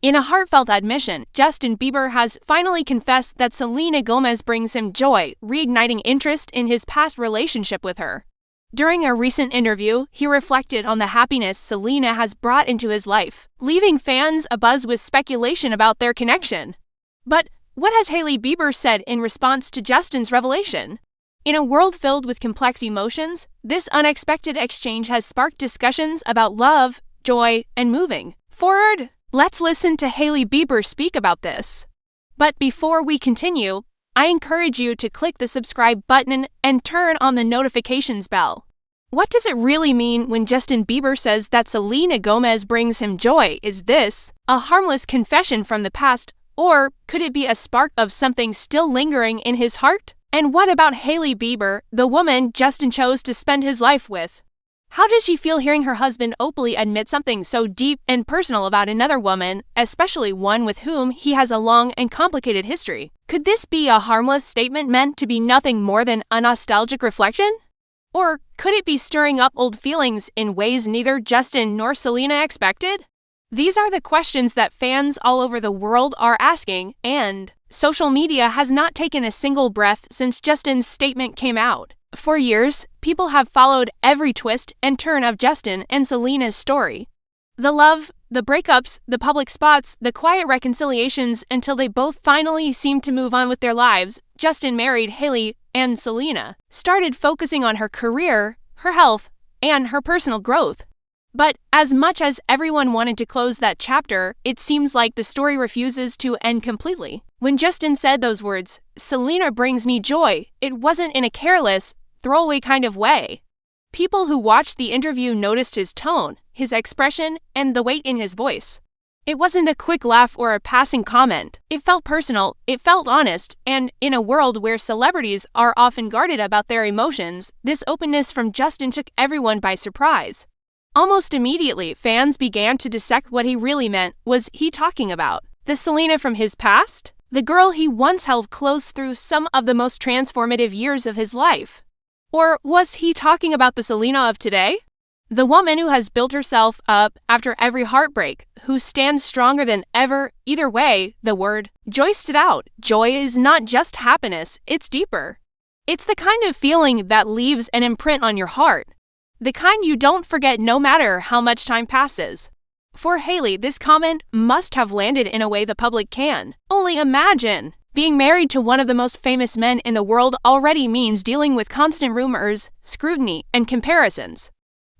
In a heartfelt admission, Justin Bieber has finally confessed that Selena Gomez brings him joy, reigniting interest in his past relationship with her. During a recent interview, he reflected on the happiness Selena has brought into his life, leaving fans abuzz with speculation about their connection. But what has Hailey Bieber said in response to Justin's revelation? In a world filled with complex emotions, this unexpected exchange has sparked discussions about love, joy, and moving forward. Let's listen to Hailey Bieber speak about this. But before we continue, I encourage you to click the subscribe button and turn on the notifications bell. What does it really mean when Justin Bieber says that Selena Gomez brings him joy? Is this a harmless confession from the past, or could it be a spark of something still lingering in his heart? And what about Hailey Bieber, the woman Justin chose to spend his life with? How does she feel hearing her husband openly admit something so deep and personal about another woman, especially one with whom he has a long and complicated history? Could this be a harmless statement meant to be nothing more than a nostalgic reflection? Or could it be stirring up old feelings in ways neither Justin nor Selena expected? These are the questions that fans all over the world are asking, and social media has not taken a single breath since Justin's statement came out. For years, people have followed every twist and turn of Justin and Selena's story. The love, the breakups, the public spots, the quiet reconciliations until they both finally seemed to move on with their lives. Justin married Hailey, and Selena started focusing on her career, her health, and her personal growth. But as much as everyone wanted to close that chapter, it seems like the story refuses to end completely. When Justin said those words, "Selena brings me joy," it wasn't in a careless, throwaway kind of way. People who watched the interview noticed his tone, his expression, and the weight in his voice. It wasn't a quick laugh or a passing comment. It felt personal, it felt honest, and in a world where celebrities are often guarded about their emotions, this openness from Justin took everyone by surprise. Almost immediately, fans began to dissect what he really meant. Was he talking about the Selena from his past? The girl he once held close through some of the most transformative years of his life? Or was he talking about the Selena of today? The woman who has built herself up after every heartbreak, who stands stronger than ever. Either way, the word joy stood out. Joy is not just happiness, it's deeper. It's the kind of feeling that leaves an imprint on your heart. The kind you don't forget no matter how much time passes. For Hailey, this comment must have landed in a way the public can only imagine. Being married to one of the most famous men in the world already means dealing with constant rumors, scrutiny, and comparisons.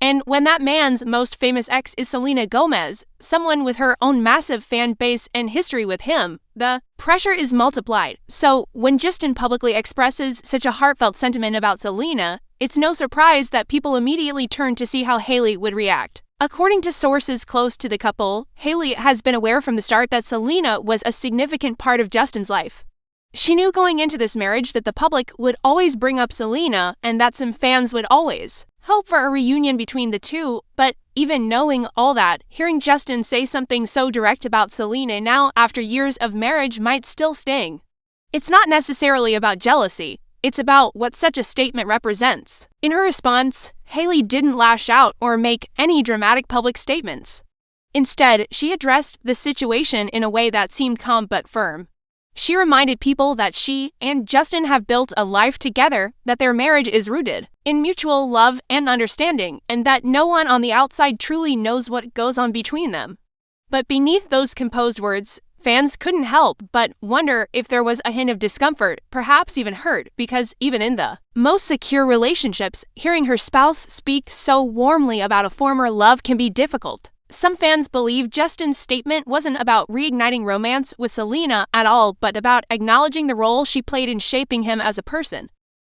And when that man's most famous ex is Selena Gomez, someone with her own massive fan base and history with him, the pressure is multiplied. So when Justin publicly expresses such a heartfelt sentiment about Selena, it's no surprise that people immediately turn to see how Hailey would react. According to sources close to the couple, Hailey has been aware from the start that Selena was a significant part of Justin's life. She knew going into this marriage that the public would always bring up Selena and that some fans would always hope for a reunion between the two, but even knowing all that, hearing Justin say something so direct about Selena now after years of marriage might still sting. It's not necessarily about jealousy. It's about what such a statement represents. In her response, Hailey didn't lash out or make any dramatic public statements. Instead, she addressed the situation in a way that seemed calm but firm. She reminded people that she and Justin have built a life together, that their marriage is rooted in mutual love and understanding, and that no one on the outside truly knows what goes on between them. But beneath those composed words, fans couldn't help but wonder if there was a hint of discomfort, perhaps even hurt, because even in the most secure relationships, hearing her spouse speak so warmly about a former love can be difficult. Some fans believe Justin's statement wasn't about reigniting romance with Selena at all, but about acknowledging the role she played in shaping him as a person.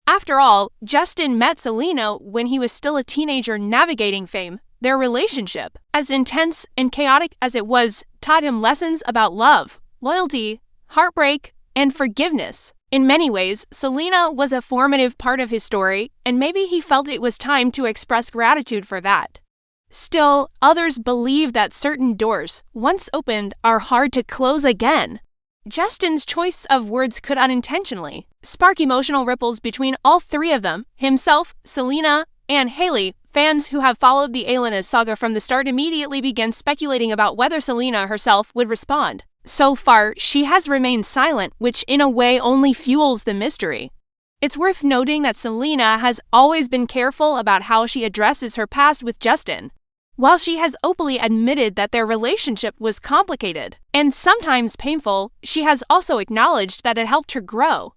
After all, Justin met Selena when he was still a teenager navigating fame. Their relationship, as intense and chaotic as it was, taught him lessons about love, loyalty, heartbreak, and forgiveness. In many ways, Selena was a formative part of his story, and maybe he felt it was time to express gratitude for that. Still, others believe that certain doors, once opened, are hard to close again. Justin's choice of words could unintentionally spark emotional ripples between all three of them, himself, Selena, and Hailey. Fans who have followed the Selena saga from the start immediately began speculating about whether Selena herself would respond. So far, she has remained silent, which in a way only fuels the mystery. It's worth noting that Selena has always been careful about how she addresses her past with Justin. While she has openly admitted that their relationship was complicated and sometimes painful, she has also acknowledged that it helped her grow.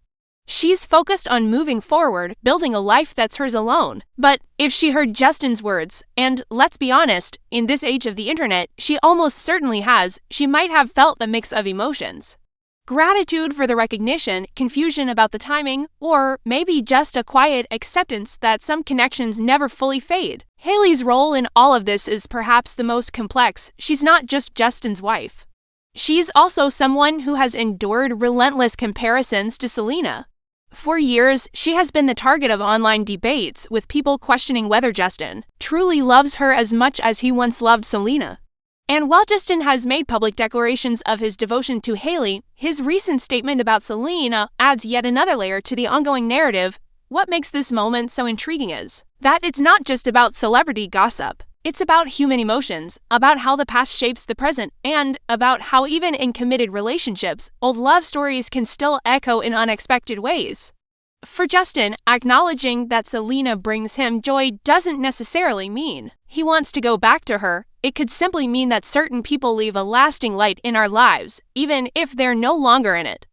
She's focused on moving forward, building a life that's hers alone. But if she heard Justin's words, and let's be honest, in this age of the internet, she almost certainly has, she might have felt the mix of emotions. Gratitude for the recognition, confusion about the timing, or maybe just a quiet acceptance that some connections never fully fade. Hailey's role in all of this is perhaps the most complex. She's not just Justin's wife. She's also someone who has endured relentless comparisons to Selena. For years, she has been the target of online debates, with people questioning whether Justin truly loves her as much as he once loved Selena. And while Justin has made public declarations of his devotion to Hailey, his recent statement about Selena adds yet another layer to the ongoing narrative. What makes this moment so intriguing is that it's not just about celebrity gossip. It's about human emotions, about how the past shapes the present, and about how even in committed relationships, old love stories can still echo in unexpected ways. For Justin, acknowledging that Selena brings him joy doesn't necessarily mean he wants to go back to her. It could simply mean that certain people leave a lasting light in our lives, even if they're no longer in it.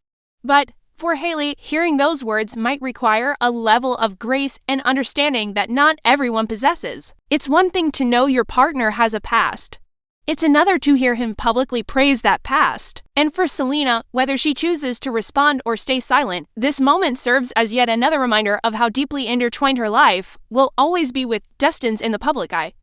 But for Hailey, hearing those words might require a level of grace and understanding that not everyone possesses. It's one thing to know your partner has a past. It's another to hear him publicly praise that past. And for Selena, whether she chooses to respond or stay silent, this moment serves as yet another reminder of how deeply intertwined her life will always be with Justin's in the public eye.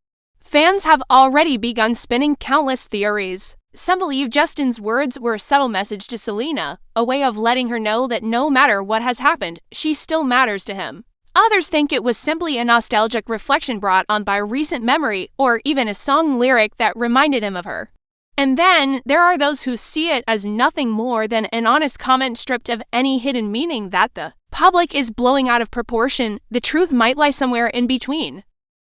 Fans have already begun spinning countless theories. Some believe Justin's words were a subtle message to Selena, a way of letting her know that no matter what has happened, she still matters to him. Others think it was simply a nostalgic reflection brought on by a recent memory or even a song lyric that reminded him of her. And then there are those who see it as nothing more than an honest comment stripped of any hidden meaning that the public is blowing out of proportion. The truth might lie somewhere in between.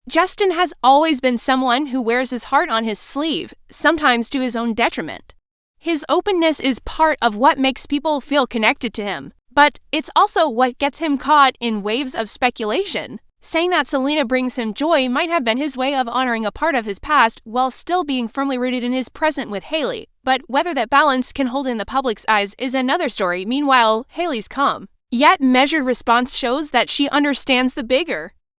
Justin has always been someone who wears his heart on his sleeve, sometimes to his own detriment. His openness is part of what makes people feel connected to him, but it's also what gets him caught in waves of speculation. Saying that Selena brings him joy might have been his way of honoring a part of his past while still being firmly rooted in his present with Hailey, but whether that balance can hold in the public's eyes is another story. Meanwhile, Hailey's calm, yet measured response shows that she understands the bigger